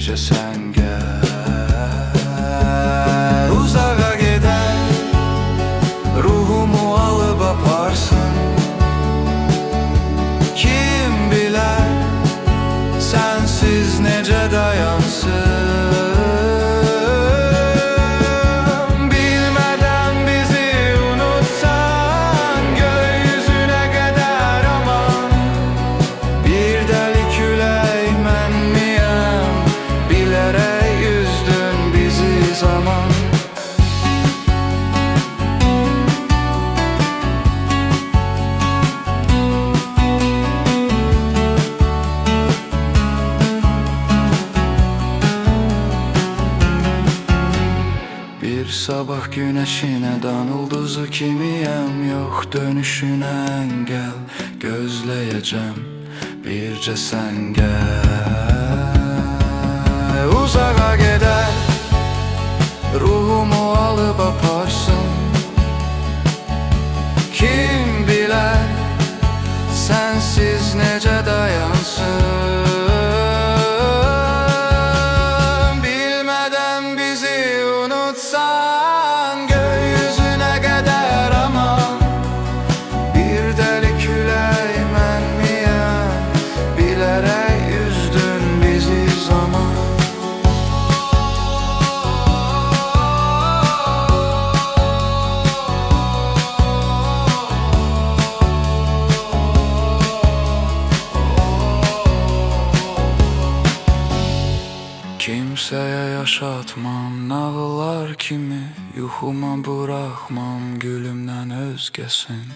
bircə sən gəl. Uzağa gedər, ruhumu alıb aparsın. Kim bilər, sənsiz necə dayansın. Bir sabah güneşine dan ulduzu kimiyəm, yox dönüşünə əngəl gözləyəcəm, bircə sən gəl. Uzağa gedər, ruhumu alıb aparsın. Kim bilər, sənsiz necə dayansın. Sen gökyüzüne kadar ama bir deli külək mən miyəm, bilərək üzdün bizi zaman. Kimsəyə yaşatmam nağıllar kimi, yuxuma buraxmam gülümdən özgəsin.